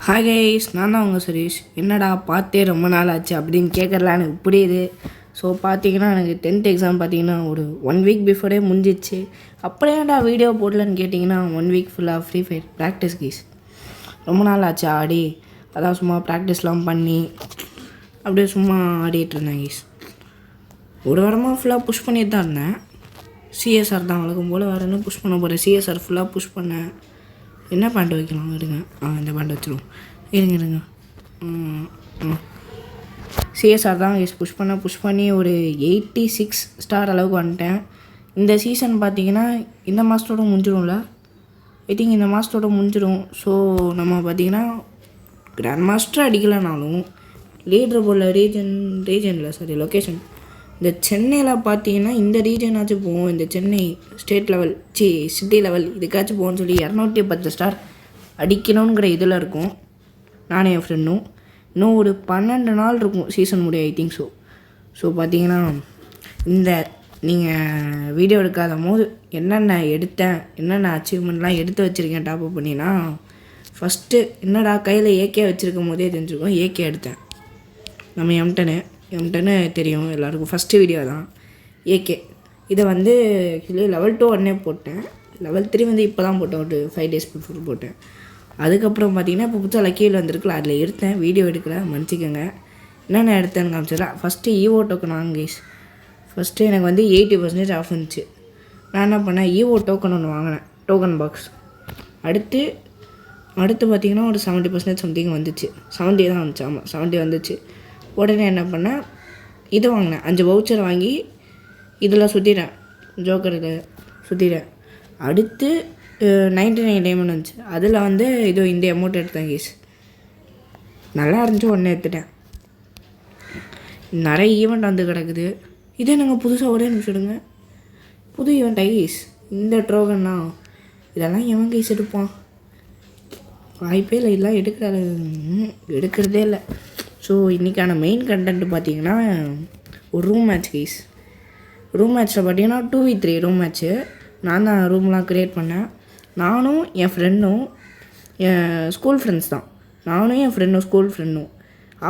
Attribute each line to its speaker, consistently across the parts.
Speaker 1: Hi guys, நான் தான் உங்கள் சுரேஷ். என்னடா பார்த்தே ரொம்ப நாள் ஆச்சு அப்படின்னு கேட்குறலாம் எனக்கு புரியுது. ஸோ பார்த்தீங்கன்னா எனக்கு 10th எக்ஸாம் பார்த்தீங்கன்னா ஒரு 1 வீக் பிஃபோரே முடிஞ்சிச்சு. அப்படியேடா வீடியோ போடலன்னு கேட்டிங்கன்னா 1 வீக் ஃபுல்லாக ஃப்ரீ ஃபயர் ப்ராக்டிஸ் கைஸ். ரொம்ப நாள் ஆச்சு ஆடி, அதான் சும்மா ப்ராக்டிஸ்லாம் பண்ணி அப்படியே சும்மா ஆடிட்டு இருந்தேன் கைஸ். ஒரு வாரமாக ஃபுல்லாக புஷ் பண்ணிட்டு தான் இருந்தேன். சிஎஸ்ஆர் தான் வழக்கம் போல் வேறு என்ன புஷ் பண்ண போகிறேன். சிஎஸ்ஆர் ஃபுல்லாக புஷ் பண்ணேன். என்ன பேண்ட் வைக்கலாம் இருங்க, இந்த பேண்ட் வச்சுருவோம். இருங்க சிஎஸ்ஆர் தான் புஷ் பண்ணி ஒரு 86 ஸ்டார் அளவுக்கு வந்துட்டேன். இந்த சீசன் பார்த்தீங்கன்னா இந்த மாதத்தோட முடிஞ்சிடும்ல, ஐ திங்க் இந்த மாதத்தோட முடிஞ்சிடும். ஸோ நம்ம பார்த்திங்கன்னா கிராண்ட் மாஸ்டர் அடிக்கலைனாலும் லீடர் போல் ரீஜனில் லொக்கேஷன் இந்த சென்னையில் பார்த்தீங்கன்னா இந்த ரீஜனாச்சும் போவோம். இந்த Chennai state level city level இதுக்காச்சும் போகணும்னு சொல்லி 210 ஸ்டார் அடிக்கணுங்கிற இதில் இருக்கும். நானும் என் ஃப்ரெண்டும் இன்னும் ஒரு 12 நாள் இருக்கும் சீசன் முடிய, ஐ திங்க் ஸோ பார்த்தீங்கன்னா இந்த நீங்கள் வீடியோ எடுக்காத போது என்னென்ன எடுத்தேன், என்னென்ன அச்சீவ்மெண்ட்லாம் எடுத்து வச்சுருக்கேன் டாப்அப் பண்ணினா, ஃபஸ்ட்டு என்னடா கையில் ஏகே வச்சுருக்கும் போதே தெரிஞ்சுருக்கோம். ஏகே எடுத்தேன். நம்ம எம்டனு தெரியும் எல்லாருக்கும், ஃபஸ்ட்டு வீடியோ தான் ஏகே. இதை வந்து ஆக்சுவலி லெவல் 2 உடனே போட்டேன். லெவல் 3 வந்து இப்போ தான் போட்டேன், ஒரு 5 days பிஃபோர் போட்டேன். அதுக்கப்புறம் பார்த்திங்கன்னா இப்போ புதுசாக லக்கீல் வந்திருக்குல, அதில் எடுத்தேன். வீடியோ எடுக்கலை, மன்னிச்சிக்கோங்க. என்னென்ன எடுத்தேன்னு காமிச்சிடலாம். ஃபஸ்ட்டு ஈவோ டோக்கன் வாங்கிஸ். ஃபஸ்ட்டு எனக்கு வந்து 80% ஆஃப் இருந்துச்சு. நான் என்ன பண்ணேன், ஈவோ டோக்கன் ஒன்று வாங்கினேன், டோக்கன் பாக்ஸ். அடுத்து பார்த்திங்கன்னா ஒரு 70% சம்திங் வந்துச்சு. 70 தான் வந்துச்சு, ஆமாம் 70 வந்துச்சு. உடனே என்ன பண்ணேன், இது வாங்கினேன். 5 வவுச்சர் வாங்கி இதில் சுற்றிட்டேன், ஜோக்கருக்கு சுற்றிட்டேன். அடுத்து 99 டைமண்ட் வந்துச்சு. அதில் வந்து இந்த அமௌண்ட் எடுத்தேன் கேஸ். நல்லா இருந்துச்சு, உடனே எடுத்துட்டேன். நிறைய ஈவெண்ட் வந்து கிடக்குது. இதே நாங்கள் புதுசாக ஒரே நிமிஷம் எடுங்க, புது ஈவெண்ட் ஐஸ். இந்த ட்ரோகன்னா இதெல்லாம் எவன் கைஸ் எடுப்பான்? வாய்ப்பே இல்லை, இதெல்லாம் எடுக்கிறதே இல்லை. ஸோ இன்றைக்கான மெயின் கண்டென்ட் பார்த்திங்கன்னா ஒரு ரூம் மேட்ச் கைஸ். ரூம் மேட்ச்சில் பார்த்தீங்கன்னா 2v3 ரூம் மேட்ச்சு. நான் தான் ரூம்லாம் க்ரியேட் பண்ணேன். நானும் என் ஃப்ரெண்டும், என் ஸ்கூல் ஃப்ரெண்ட்ஸ் தான். நானும் என் ஃப்ரெண்டும் ஸ்கூல் ஃப்ரெண்டும்.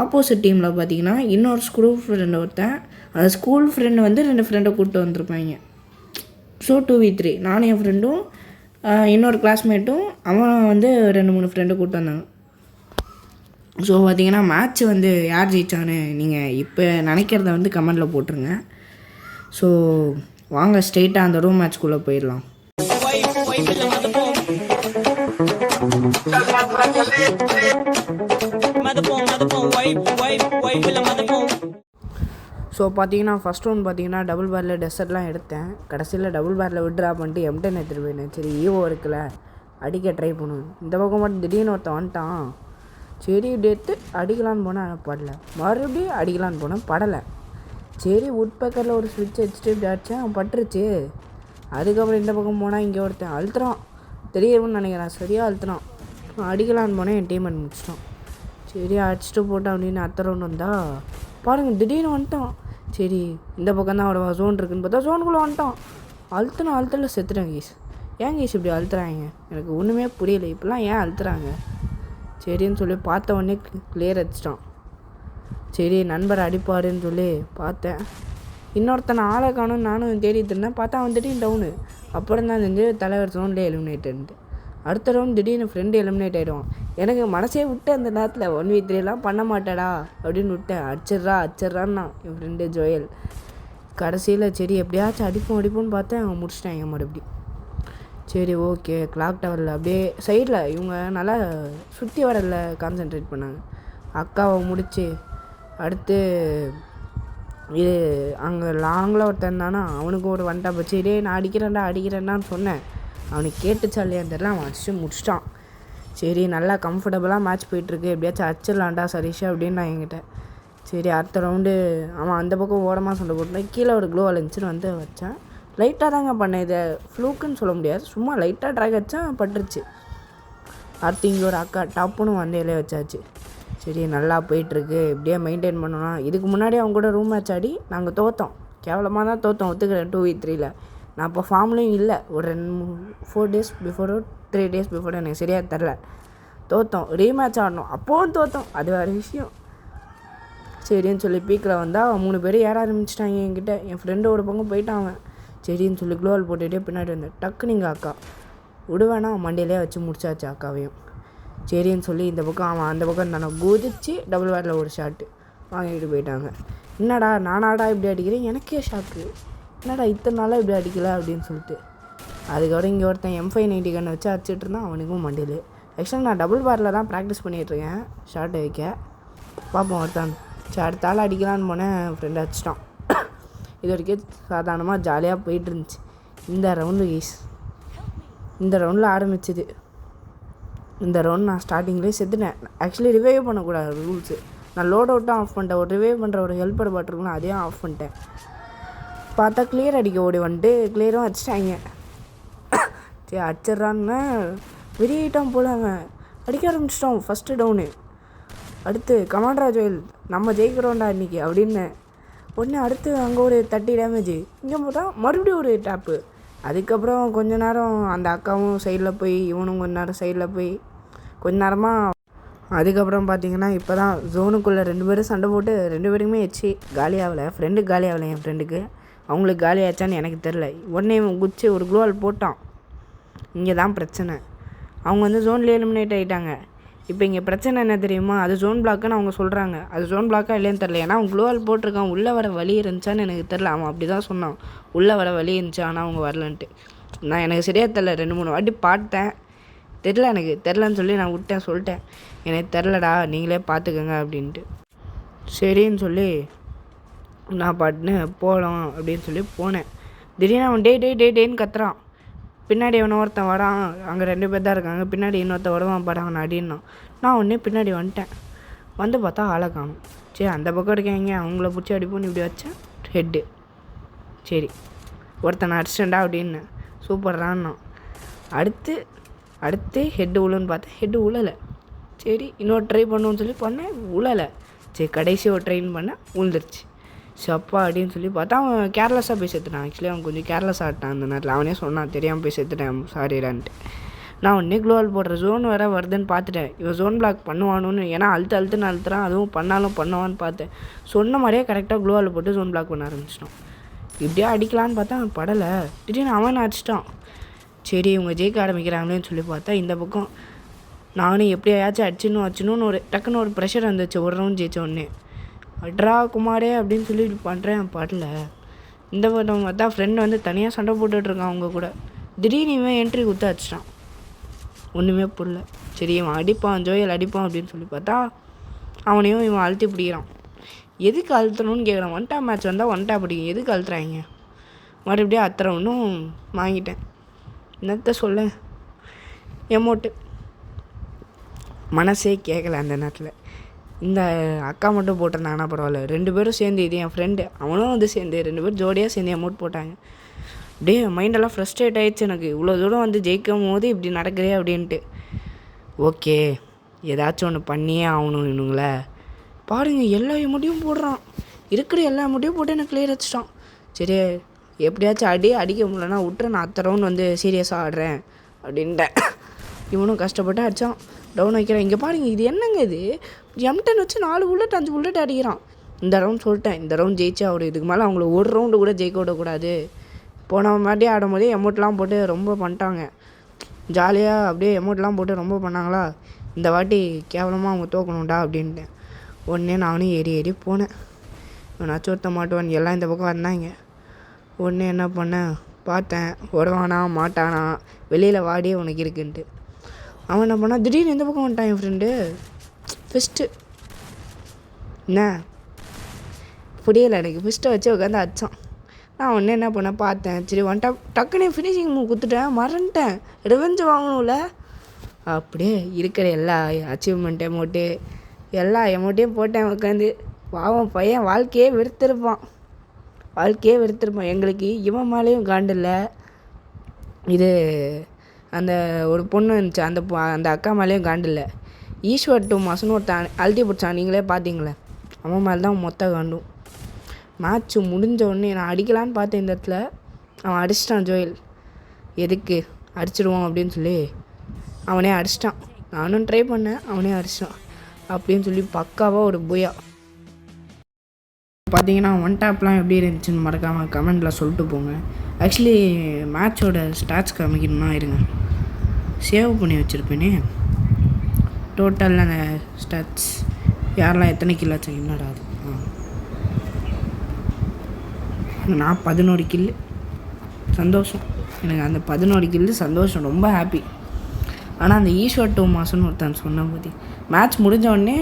Speaker 1: ஆப்போசிட் டீமில் பார்த்தீங்கன்னா இன்னொரு ஸ்கூல் ஃப்ரெண்டு ஒருத்தன், அந்த ஸ்கூல் ஃப்ரெண்டு வந்து 2 ஃப்ரெண்டை கூப்பிட்டு வந்திருப்பாங்க. ஸோ 2v3 நானும் என் ஃப்ரெண்டும் இன்னொரு கிளாஸ்மேட்டும், அவன் வந்து 2-3 ஃப்ரெண்டை கூப்பிட்டு வந்தாங்க. ஸோ பார்த்திங்கன்னா மேட்ச் வந்து யார் ஜெயிச்சான்னு நீங்கள் இப்போ நினைக்கிறத வந்து கமெண்டில் போட்டுருங்க. ஸோ வாங்க ஸ்ட்ரெயிட்டாக அந்த ரூம் மேட்ச்குள்ளே போயிடலாம். ஸோ பார்த்தீங்கன்னா ஃபஸ்ட் ரவுண்ட் பார்த்தீங்கன்னா டபுள் பேரில் டெசர்ட்லாம் எடுத்தேன். கடைசியில் டபுள் பேரில் விட்ரா பண்ணிட்டு M10 எடுத்துகிட்டு போயிட்டேன். சரி ஈவோ இருக்குல்ல, அடிக்க ட்ரை பண்ணுவேன். இந்த பக்கம் மட்டும் திடீர்னு ஒருத்தன் வந்துட்டான். சரி டேத்து அடிக்கலான்னு போனேன், படலை. மறுபடியும் அடிக்கலான்னு போனேன், படலை. சரி உட்பக்கரில் ஒரு ஸ்விட்ச் வச்சுட்டு இப்படி அடித்தேன், அவன் பட்டுருச்சு. அதுக்கப்புறம் இந்த பக்கம் போனால் இங்கே ஒருத்தன் அழுத்துறான், தெரியும்னு நினைக்கிறேன், சரியாக அழுத்துறான். அடிக்கலான்னு போனேன், என் டீம் முடிச்சிட்டான். சரி அடிச்சுட்டு போட்டான் அப்படின்னு அடுத்த ரவுண்ட் வந்தால் பாருங்கள் திடீர்னு வந்துட்டான். சரி இந்த பக்கம் தான் அவட ஜோன் இருக்குன்னு பார்த்தா ஜோனுக்குள்ளே வந்துட்டான். அழுத்தல செத்துட்டேன் கேஸ். ஏன் கேஸ் இப்படி அழுத்துறாங்க எனக்கு ஒன்றுமே புரியல. இப்படிலாம் ஏன் அழுத்துறாங்க? சரின்னு சொல்லி பார்த்த உடனே கிளியர் அடிச்சிட்டான். சரி நண்பர் அடிப்பாருன்னு சொல்லி பார்த்தேன். இன்னொருத்தனை ஆளை காணும், நானும் தேடிட்டு இருந்தேன். பார்த்தா அவன் திடீர்னு டவுனு. அப்புறம் தான் செஞ்சு தலைவர் ஜோன்லேயே எலிமினேட். அடுத்த ரவுண்ட் திடீர்னு ஃப்ரெண்டு எலிமினேட் ஆகிடுவான். எனக்கு மனசே விட்டு அந்த நேரத்தில் 1v3 பண்ண மாட்டேடா அப்படின்னு விட்டேன். அடிச்சிட்றான்னா என் ஃப்ரெண்டு ஜோயல். கடைசியில் சரி எப்படியாச்சும் அடிப்போம்னு பார்த்தேன், அவன் முடிச்சிட்டாங்க மறுபடியும். சரி ஓகே, கிளாக் டவரில் அப்படியே சைடில் இவங்க நல்லா சுற்றி வரல கான்சென்ட்ரேட் பண்ணாங்க. அக்காவை முடித்து அடுத்து இது அங்கே லாங்கில் ஒருத்தன் தானா, அவனுக்கு ஒரு வண்டா போச்சு. இதே நான் அடிக்கிறேன்டான்னு சொன்னேன். அவனுக்கு கேட்டுச்சா இல்லையான்னு தெரியல, அவன் அடிச்சு முடிச்சிட்டான். சரி நல்லா கம்ஃபர்டபுளாக மேட்ச் போயிட்டுருக்கு, எப்படியாச்சும் அடிச்சிடலான்டா சரிஷா அப்படின்னு நான் என்கிட்ட. சரி அடுத்த ரவுண்டு அவன் அந்த பக்கம் ஓரமாக சண்டை போட்டேன். கீழே ஒரு க்ளோ அலைஞ்சின்னு வந்து வச்சேன். லைட்டாக தாங்க பண்ணேன், இதை ஃப்ளூக்குன்னு சொல்ல முடியாது, சும்மா லைட்டாக ட்ராக் வச்சா பட்டுருச்சு. அடுத்து இங்கே ஒரு அக்கா டப்புன்னு வந்து இலைய வச்சாச்சு. சரி நல்லா போயிட்டுருக்கு, இப்படியே மெயின்டைன் பண்ணணும். இதுக்கு முன்னாடி அவங்க கூட ரூம் மேட்ச் ஆடி நாங்கள் தோற்றோம், கேவலமாக தான் தோற்றோம், ஒத்துக்கிறேன். 2v3 நான் இப்போ ஃபார்ம்லேயும் இல்லை. ஒரு 4 days பிஃபோரோ 3 days பிஃபோரோ எனக்கு சரியாக தெரில. தோற்றோம். ரீமேட்ச் ஆடணும், அப்போவும் தோற்றோம். அது வேறு விஷயம். சரின்னு சொல்லி பீக்கில் வந்தால் 3 பேர் ஏற ஆரம்பிச்சிட்டாங்க என்கிட்ட. என் ஃப்ரெண்டு ஒரு பக்கம் போயிட்டான் அவன். சரின்னு சொல்லி க்ளோவால் போட்டுகிட்டே பின்னாடி வந்தேன். டக்கு நீங்கள் அக்கா விடுவேனா மண்டியிலே வச்சு முடிச்சாச்சு அக்காவையும். சரின்னு சொல்லி இந்த பக்கம் அவன் அந்த பக்கம் தானே குதிச்சு டபுள் பேரில் ஒரு ஷாட்டு வாங்கிட்டு போயிட்டாங்க. என்னடா நானாடா இப்படி அடிக்கிறேன், எனக்கே ஷாக்கு, என்னடா இத்தனை நாளாக இப்படி அடிக்கலை அப்படின்னு சொல்லிட்டு. அதுக்கப்புறம் இங்கே ஒருத்தன் M590 கண்ணை வச்சு அடிச்சிட்டு இருந்தான், அவனுக்கும் மண்டியில். ஆக்சுவலாக நான் டபுள் பேரில் தான் ப்ராக்டிஸ் பண்ணிகிட்ருக்கேன் ஷார்ட்டை வைக்க. பார்ப்போம் ஒருத்தான். சரி அடுத்த ஆள் அடிக்கலான்னு போனேன், ஃப்ரெண்டு அடிச்சிட்டான். இது வரைக்கும் சாதாரணமாக ஜாலியாக போயிட்டு இருந்துச்சு. இந்த ரவுண்டில் ஆரம்பிச்சிது. இந்த ரவுண்ட் நான் ஸ்டார்டிங்லேயே செத்துட்டேன். ஆக்சுவலி ரிவைவ் பண்ணக்கூடாது ரூல்ஸு. நான் லோட் அவுட்டும் ஆஃப் பண்ணிட்டேன். ஒரு ரிவைவ் பண்ணுற ஒரு ஹெல்ப்பர் பாட்டுருக்குன்னா அதையும் ஆஃப் பண்ணிட்டேன். பார்த்தா கிளியர் அடிக்க ஓடி வந்துட்டு கிளியரும் அடிச்சிட்டாங்க. சரி அடிச்சிட்றான்னு விரியிட்டான் போல, அவன் அடிக்க ஆரம்பிச்சிட்டான். First down. அடுத்து கமாண்டரா ஜோயல் நம்ம ஜெயிக்கிறோண்டா இன்றைக்கி அப்படின்னு ஒன்று. அடுத்து அங்கே ஒரு 30 டேமேஜ். இங்கே போட்டால் மறுபடியும் ஒரு டேப்பு. அதுக்கப்புறம் கொஞ்ச நேரம் அந்த அக்காவும் சைடில் போய் இவனும் கொஞ்ச நேரம் சைடில் போய் கொஞ்ச நேரமாக. அதுக்கப்புறம் பார்த்திங்கன்னா இப்போ தான் ஜோனுக்குள்ளே 2 பேரும் சண்டை போட்டு 2 பேருக்குமே வச்சு காலியாகலை. ஃப்ரெண்டுக்கு காலியாகலை, என் ஃப்ரெண்டுக்கு. அவங்களுக்கு காலியாச்சான்னு எனக்கு தெரில. உடனே குச்சி ஒரு க்ளோவால் போட்டான். இங்கே தான் பிரச்சனை. அவங்க வந்து ஜோன்லேயே எலிமினேட் ஆகிட்டாங்க. இப்போ இங்கே பிரச்சனை என்ன தெரியுமா, அது ஜோன் பிளாக்குன்னு அவங்க சொல்கிறாங்க. அது ஜோன் பிளாக்கா இல்லைன்னு தெரில. ஏன்னா அவங்க க்ளோவால் போட்டிருக்கான். உள்ளே வர வழி இருந்துச்சான்னு எனக்கு தெரில. அவன் அப்படி தான் சொன்னான், உள்ளே வர வழி இருந்துச்சு, ஆனால் அவங்க வரலன்ட்டு. நான் எனக்கு சரியாக தெரில. 2-3 வாட்டி பார்த்தேன், எனக்கு தெரிலன்னு சொல்லி நான் விட்டேன். சொல்லிட்டேன் எனக்கு தெரிலடா, நீங்களே பார்த்துக்கோங்க அப்படின்ட்டு. சரின்னு சொல்லி நான் பாட்டுன்னு போகலாம் அப்படின்னு சொல்லி போனேன். திடீர்னு அவன் டேன்னு கத்துறான். பின்னாடி அவனை ஒருத்தன் வரான். அங்கே 2 பேர் தான் இருக்காங்க. பின்னாடி இன்னொருத்தன் வருவான் பாரு, அவனை அடின்னான். நான் உடனே பின்னாடி வந்துட்டேன். வந்து பார்த்தா ஆளை காணும். சரி அந்த பக்கம் இருக்காங்க, அவங்கள பிடிச்சி அடிப்போன்னு இப்படி வச்சேன். ஹெட்டு. சரி ஒருத்தனை அடிச்சிட்டேன்டா அப்படின்னு சூப்பர்றான்னா. அடுத்து ஹெட்டு உழுன்னு பார்த்தேன். ஹெட்டு உழலை. சரி இன்னொரு ட்ரை பண்ணுவோன்னு சொல்லி பண்ணேன், உழலை. சரி கடைசி ஒரு ட்ரைன் பண்ணேன், உழுந்துருச்சு. சப்பா அப்படின்னு சொல்லி பார்த்தா அவன் கேர்லெஸ்ஸாக போய் செத்துட்டான். ஆக்சுவலி அவன் கொஞ்சம் கேர்லெஸ் ஆகிட்டான் அந்த நேரத்தில். அவனே சொன்னான் தெரியாமல் போய் செத்துட்டேன் சாரிடான்ட்டு. நான் ஒன்றே க்ளோவால் போடுற ஜோன் வேறு வருதுன்னு பார்த்துட்டேன். இவன் ஜோன் பிளாக் பண்ணுவானுன்னு, ஏன்னா அழுத்துன்னு அழுத்துறான். அதுவும் பண்ணுவான்னு பார்த்தேன். சொன்ன மாதிரியே கரெக்டாக க்ளோவால் போட்டு ஜோன் பிளாக் பண்ண ஆரம்பிச்சிட்டான். இப்படியே அடிக்கலான்னு பார்த்தா அவன் படலை. திடீர்னு அவன் அடிச்சிட்டான். சரி இவங்க ஜெயிக்க ஆரம்பிக்கிறாங்களேன்னு சொல்லி பார்த்தா இந்த பக்கம் நானும் எப்படியாச்சும் அடிச்சுன்னு ஒரு டக்குன்னு ஒரு ப்ரெஷர் வந்துச்சு. ஒரு ரவுண்ட் ஜெயிச்ச உடனே அட்ரா குமாரே அப்படின்னு சொல்லி பண்ணுறேன், பாடல. இந்த பட்டம் பார்த்தா ஃப்ரெண்டு வந்து தனியாக சண்டை போட்டுட்ருக்கான் அவங்க கூட. திடீர்னு இவன் என்ட்ரி குத்த அடிச்சிட்டான். ஒன்றுமே புரியல. சரி இவன் அடிப்பான், ஜோயல் அடிப்பான் அப்படின்னு சொல்லி பார்த்தா அவனையும் இவன் அழுத்தி பிடிக்கிறான். எதுக்கு அழுத்தணும்னு கேட்குறான். 1 டேப் மேட்ச் வந்தால் 1 டேப் பிடிக்கும், எதுக்கு அழுத்துறாங்க. மறுபடியும் அத்தனை ஒன்றும் வாங்கிட்டேன். என்னத்த சொல்ல, எமௌண்ட்டு மனசே கேட்கல அந்த நேரத்தில். இந்த அக்கா மட்டும் போட்டிருந்தாங்கன்னா பரவாயில்ல. 2 பேரும் சேர்ந்து, இது என் ஃப்ரெண்டு அவனும் வந்து சேர்ந்து 2 பேரும் ஜோடியாக சேர்ந்து அமௌண்ட் போட்டாங்க. அப்படியே மைண்டெல்லாம் ஃப்ரஸ்ட்ரேட் ஆகிடுச்சு எனக்கு. இவ்வளோ தூரம் வந்து ஜெயிக்கும் போது இப்படி நடக்கிறே அப்படின்ட்டு. ஓகே ஏதாச்சும் ஒன்று பண்ணியே ஆகணும். இவனுங்களே பாருங்கள் எல்லா அமௌண்ட்டையும் போடுறான். இருக்கிற எல்லா அமௌண்ட்டையும் போட்டு எனக்கு கிளியர் வச்சுட்டான். சரி எப்படியாச்சும் அடிக்க முடியலன்னா விட்டுற, நான் அடுத்த ரவுண்ட் வந்து சீரியஸாக ஆடுறேன் அப்படின்ட்டேன். இவனும் கஷ்டப்பட்டு அடித்தான். டவுன் வைக்கிறான். இங்கே பாருங்கள் இது என்னங்க, இது M10 வச்சு 4 புல்லட் 5 புல்லட் அடிக்கிறான். இந்த ரவுண்ட் சொல்லிட்டேன், இந்த ரவுண்ட் ஜெயிச்சா அவர் இதுக்கு மேலே அவங்கள ஒரு ரவுண்டு கூட ஜெயிக்க விடக்கூடாது. போன மாட்டி ஆடும் போதே எமௌண்ட்லாம் போட்டு ரொம்ப பண்ணிட்டாங்க. ஜாலியாக அப்படியே எமௌண்ட்லாம் போட்டு ரொம்ப பண்ணாங்களா. இந்த வாட்டி கேவலமாக அவங்க தோக்கணும்டா அப்படின்ட்டேன். உடனே நானும் ஏறி போனேன். இவனாச்சும் ஒருத்த மாட்டுவான், எல்லாம் இந்த பக்கம் வந்தாங்க. உடனே என்ன பண்ணேன் பார்த்தேன், வருவானா மாட்டானா, வெளியில் வாடியே உனக்கு இருக்குன்ட்டு. அவன் என்ன பண்ணால் திடீர்னு இந்த பக்கம் வந்துட்டான் என் ஃப்ரெண்டு. ஃபிஸ்ட்டு என்ன புரியலை எனக்கு. ஃபிஸ்ட்டை வச்சு உட்காந்து அடித்தான். நான் ஒன்று என்ன பண்ணேன் பார்த்தேன். சரி வந்துட்டா டக்குனே ஃபினிஷிங் மூவ் கொடுத்துட்டேன், மறந்துட்டேன். ரிவெஞ்சு வாங்கணும்ல. அப்படியே இருக்கிற எல்லா அச்சீவ்மெண்ட் எமௌண்ட்டு எல்லா எமௌண்ட்டையும் போட்டேன் உட்காந்து. பாவம் பையன் வாழ்க்கையே வெறுத்திருப்பான். எங்களுக்கு இவன் மேலேயும் காண்டில்லை. இது அந்த ஒரு பொண்ணு இருந்துச்சு, அந்த அக்கா மேலேயும் காண்டில்லை. ஈஸ்வர் 2 மாதம்னு ஒருத்தன் அழுத்தி பிடிச்சான், நீங்களே பார்த்தீங்களே. அவன் மேலே தான் மொத்த காண்டும். மேட்ச்சு முடிஞ்ச உடனே நான் அடிக்கலான்னு பார்த்தேன். இந்த இடத்துல அவன் அடிச்சிட்டான். ஜோயல் எதுக்கு அடிச்சிடுவான் அப்படின்னு சொல்லி அவனே அடிச்சிட்டான். நானும் ட்ரை பண்ணேன், அவனே அடிச்சிட்டான் அப்படின்னு சொல்லி பக்காவாக ஒரு புயா. பார்த்தீங்கன்னா ஒன் டேப்லாம் எப்படி இருந்துச்சுன்னு மறக்காமல் கமெண்டில் சொல்லிட்டு போங்க. ஆக்சுவலி மேட்சோட ஸ்டாட்ஸ் காமிக்கணும்னா இருங்க, சேவ் பண்ணி வச்சுருப்பேனே டோட்டலில் அந்த ஸ்டாட்ஸ் யாரெல்லாம் எத்தனை கில் ஆச்சு. என்னடா அது, நான் 11 கில்லு. சந்தோஷம் எனக்கு, அந்த 11 கில்லு சந்தோஷம், ரொம்ப ஹாப்பி. ஆனால் அந்த ஈஸ்வர் டோமாஸ்ன்னு ஒருத்தன் சொன்னேன் பற்றி, மேட்ச் முடிஞ்சோடனே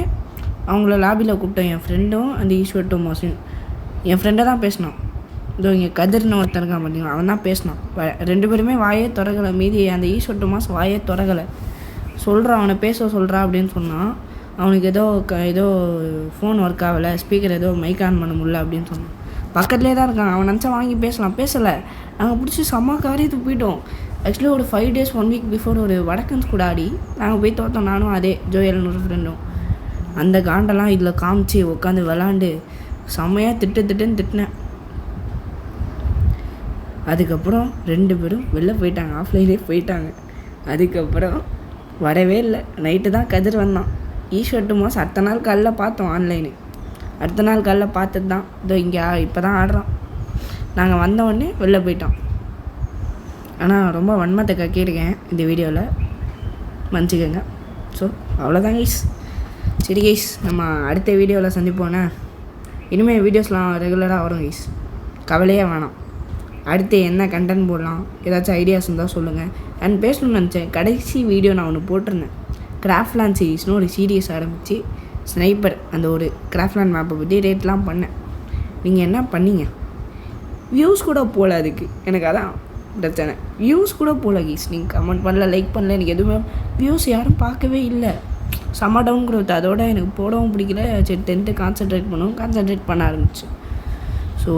Speaker 1: அவங்கள லாபியில் கூப்பிட்டேன். என் ஃப்ரெண்டும் அந்த ஈஸ்வர் டோமாஸும், என் ஃப்ரெண்டை தான் பேசினான். இதோ இங்கே கதிர்னு ஒருத்தன் இருக்கான் பார்த்தீங்கன்னா, அவன் தான் பேசினான். 2 பேருமே வாயே திறக்கலை. மீதி அந்த ஈஸ்வர் டோமாஸ் வாயே திறக்கலை. சொல்கிறான், அவனை பேச சொல்கிறா அப்படின்னு சொன்னான். அவனுக்கு ஏதோ ஃபோன் ஒர்க் ஆகலை, ஸ்பீக்கர் ஏதோ மைக் ஆன் பண்ண முடியல அப்படின்னு சொன்னான். பக்கத்துலேயே தான் இருக்கான். அவன் நினச்சா வாங்கி பேசலை. நாங்கள் பிடிச்சி செம்ம காரியத்துக்கு போயிட்டோம். ஆக்சுவலி ஒரு 5 days 1 week பிஃபோர் ஒரு வடக்கன்ஸ் கூட ஆடி நாங்கள் போய் தோற்றோம். நானும் அதே ஜோயல்னு ஒரு ஃப்ரெண்டும். அந்த காண்டெல்லாம் இதில் காமிச்சு உட்காந்து விளாண்டு செம்மையாக திட்டுன்னு திட்டினேன். அதுக்கப்புறம் 2 பேரும் வெளில போயிட்டாங்க, ஆஃப்லைனே போயிட்டாங்க. அதுக்கப்புறம் வரவே இல்லை. நைட்டு தான் கதிர் வந்தான். ஈஸ்வர் டோமாஸ் அடுத்த நாள் காலைல பார்த்தோம் ஆன்லைனு. அடுத்த நாள் காலைல பார்த்துட்டு தான் இதோ இங்கே இப்போ தான் ஆடுறான். நாங்கள் வந்தோடனே வெளில போயிட்டோம். ஆனால் ரொம்ப வன்மத்தை கக்கியிருக்கேன் இந்த வீடியோவில், மன்னிச்சிக்கோங்க. ஸோ அவ்வளோதான் கைஸ். சரி கைஸ், நம்ம அடுத்த வீடியோவில் சந்திப்போண்ணே. இனிமேல் வீடியோஸ்லாம் ரெகுலராக வரும் கைஸ், கவலையே வேணாம். அடுத்து என்ன கண்டென்ட் போடலாம், ஏதாச்சும் ஐடியாஸ் இருந்தால் சொல்லுங்கள். அண்ட் பேசணும்னு நினச்சேன், கடைசி வீடியோ நான் ஒன்று போட்டிருந்தேன். கிராஃப்ட்லேண்ட் சீரீஸ்னு ஒரு சீரியஸ் ஆரம்பித்து ஸ்னைப்பர் அந்த ஒரு கிராஃப்ட்லேண்ட் மேப்பை பற்றி ரேட்லாம் பண்ணேன். நீங்கள் என்ன பண்ணீங்க? வியூஸ் கூட போகல அதுக்கு. எனக்கு அதான் பிரச்சனை, வியூஸ் கூட போகல கைஸ். நீங்கள் கமெண்ட் பண்ணல, லைக் பண்ணல, எனக்கு எதுவுமே வியூஸ் யாரும் பார்க்கவே இல்லை. செம்ம டவுன் க்ரோத். அதோட எனக்கு போடவும் பிடிக்கல. சரி 10th கான்சன்ட்ரேட் பண்ண ஆரம்பிச்சு. ஸோ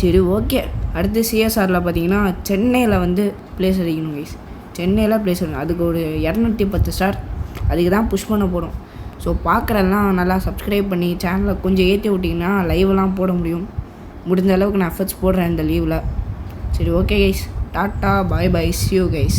Speaker 1: சரி ஓகே. அடுத்து சிஎஸ்ஆரில் பார்த்தீங்கன்னா சென்னையில் வந்து ப்ளேஸ் அடிக்கணும் கைஸ். சென்னையில் ப்ளேஸ் அடிக்கணும். அதுக்கு ஒரு 210 ஸ்டார் அதுக்கு தான் புஷ் பண்ண போகிறோம். ஸோ பார்க்குறெல்லாம் நல்லா சப்ஸ்கிரைப் பண்ணி சேனலை கொஞ்சம் ஏற்றி விட்டிங்கன்னா லைவெலாம் போட முடியும். முடிஞ்ச அளவுக்கு நான் எஃபர்ட்ஸ் போடுறேன் இந்த லீவில். சரி okay guys, tata bye bye, see you guys.